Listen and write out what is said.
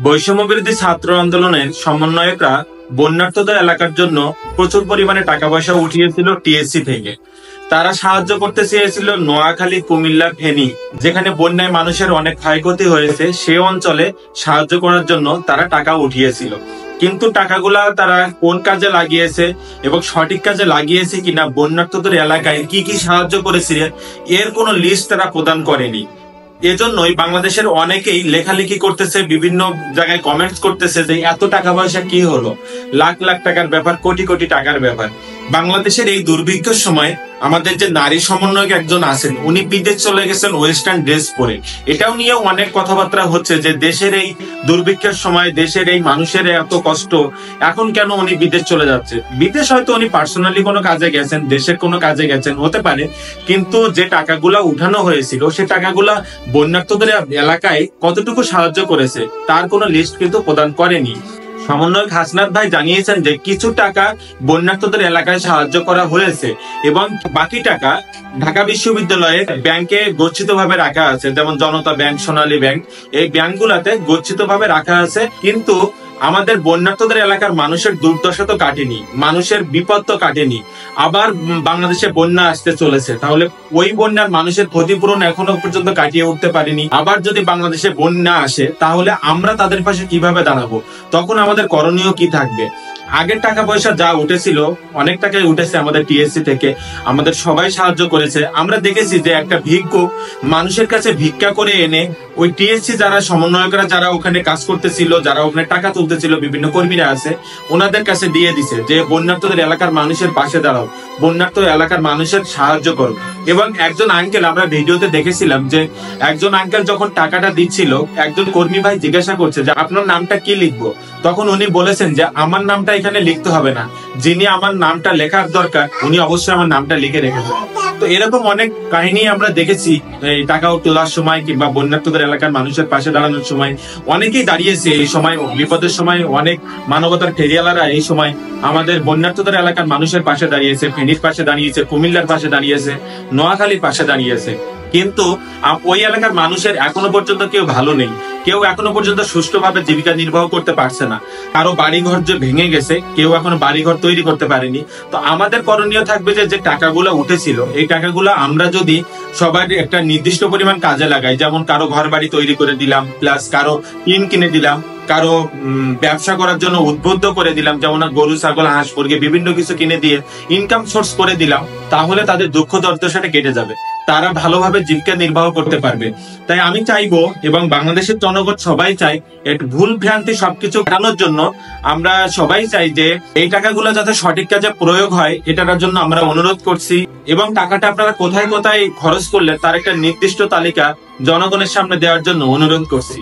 বৈষম্যবিরোধী ছাত্র আন্দোলনের সমন্বয়করা বন্যার্তদের এলাকার জন্য প্রচুর পরিমাণে টাকা পয়সা উঠিয়েছিল টিএসসি থেকে। তারা সাহায্য করতে চেয়েছিল নোয়াখালী, কুমিল্লা, ফেনী, যেখানে বন্যায় মানুষের অনেক ক্ষয়ক্ষতি হয়েছে, সে অঞ্চলে সাহায্য করার জন্য তারা টাকা উঠিয়েছিল। কিন্তু টাকাগুলা তারা কোন কাজে লাগিয়েছে এবং সঠিক কাজে লাগিয়েছে কিনা, বন্যার্তদের এলাকায় কি কি সাহায্য করেছিল, এর কোনো লিস্ট তারা প্রদান করেনি। এজন্যই বাংলাদেশের অনেকেই লেখালেখি করতেছে, বিভিন্ন জায়গায় কমেন্টস করতেছে যে এত টাকা পয়সা কি হলো, লাখ লাখ টাকার ব্যাপার, কোটি কোটি টাকার ব্যাপার। বাংলাদেশের এই দুর্ভিক্ষের সময় আমাদের যে নারী সমন্বয়ক একজন আছেন, উনি বিদেশ চলে গেছেন ওয়েস্টার্ন ড্রেস পরে। এটাও নিয়েও অনেক কথাবার্তা হচ্ছে যে দেশের এই দুর্ভিক্ষের সময়, দেশের এই মানুষের এত কষ্ট, এখন কেন উনি বিদেশ চলে যাচ্ছে। বিদেশ হয়তো উনি পার্সোনালি কোনো কাজে গেছেন, দেশের কোনো কাজে গেছেন, হতে পারে, কিন্তু যে টাকাগুলা উঠানো হয়েছিল সে টাকাগুলা বন্যার্তদের এলাকায় কতটুকু সাহায্য করেছে তার কোনো লিস্ট কিন্তু প্রদান করেনি। সমন্বয়ক হাসনাত ভাই জানিয়েছেন যে কিছু টাকা বন্যার্তদের এলাকায় সাহায্য করা হয়েছে এবং বাকি টাকা ঢাকা বিশ্ববিদ্যালয়ের ব্যাংকে গচ্ছিতভাবে রাখা আছে, যেমন জনতা ব্যাংক, সোনালী ব্যাংক, এই ব্যাংকগুলাতে গচ্ছিতভাবে রাখা আছে। কিন্তু আমাদের বন্যার্তদের এলাকার মানুষের দুর্দশা তো কাটেনি, মানুষের বিপদ তো কাটেনি, আবার বাংলাদেশে বন্যা আসতে চলেছে, তাহলে ওই বন্যার মানুষের ক্ষতিপূরণ এখনো পর্যন্ত কাটিয়ে উঠতে পারেনি। আবার যদি বাংলাদেশে বন্যা আসে তাহলে আমরা তাদের পাশে কিভাবে দাঁড়াবো, তখন আমাদের করণীয় কি থাকবে। আগের টাকা পয়সা যা উঠেছিল, অনেক টাকাই উঠেছে আমাদের টিএসসি থেকে, আমাদের সবাই সাহায্য করেছে। আমরা দেখেছি যে একটা ভিক্ষুক মানুষের কাছে ভিক্ষা করে এনে ওই টিএসসি যারা সমন্বয়করা, যারা ওখানে কাজ করতেছিল, যারা ওখানে টাকা তুলতেছিল, বিভিন্ন কর্মীরা আছে, ওনাদের কাছে দিয়ে দিছে যে বন্যার্তদের এলাকার মানুষের পাশে দাঁড়াও, বন্যার্ত এলাকার মানুষের সাহায্য করো। এবং একজন আঙ্কেল, আমরা ভিডিওতে দেখেছিলাম যে একজন আঙ্কেল যখন টাকাটা দিচ্ছিল, একজন কর্মী ভাই জিজ্ঞাসা করছে যে আপনার নামটা কি লিখবো, তখন উনি বলেছেন যে আমার নামটা এখানে লিখতে হবে না, যিনি আমার নামটা লেখার দরকার উনি অবশ্যই আমার নামটা লিখে রেখেছেন। তো এরকম অনেক কাহিনী আমরা দেখেছি এই টাকা তোলার সময় কিংবা বন্যার্তদের এলাকার মানুষের পাশে দাঁড়ানোর সময়। অনেকেই দাঁড়িয়েছে এই সময়, বিপদের সময় অনেক মানবতার ফেরিয়ালারা এই সময় আমাদের বন্যার্তদের এলাকার মানুষের পাশে দাঁড়িয়েছে, ফেনীর পাশে দাঁড়িয়েছে, কুমিল্লার পাশে দাঁড়িয়েছে, নোয়াখালীর পাশে দাঁড়িয়েছে। কিন্তু ওই এলাকার মানুষের এখনো পর্যন্ত কেউ ভালো নেই, কেউ এখনো পর্যন্ত সুষ্ঠুভাবে জীবিকা নির্বাহ করতে পারছে না। কারো বাড়িঘর যে ভেঙে গেছে, কেউ এখনো বাড়িঘর তৈরি করতে পারেনি। তো আমাদের করণীয় থাকবে যে টাকাগুলো উঠেছিল, এই টাকাগুলো আমরা যদি সবার একটা নির্দিষ্ট পরিমাণ কাজে লাগাই, যেমন কারো ঘর বাড়ি তৈরি করে দিলাম, প্লাস কারো টিন কিনে দিলাম, কারো ব্যবসা করার জন্য উদ্বুদ্ধ করে দিলাম, যেমন গরু, ছাগল, হাঁস, মুরগি বিভিন্ন কিছু কিনে দিয়ে ইনকাম সোর্স করে দিলাম, তাহলে তাদের দুঃখ দুর্দশাটা কেটে যাবে, তারা ভালোভাবে জীবিকা নির্বাহ করতে পারবে। তাই আমি চাইবো এবং বাংলাদেশের জনগণ সবাই চাই, একটু ভুল ভ্রান্তি সবকিছু কাটানোর জন্য আমরা সবাই চাই যে এই টাকাগুলো যাতে সঠিক কাজে প্রয়োগ হয়, এটার জন্য আমরা অনুরোধ করছি। এবং টাকাটা আপনারা কোথায় কোথায় খরচ করলে তার একটা নির্দিষ্ট তালিকা জনগণের সামনে দেওয়ার জন্য অনুরোধ করছি।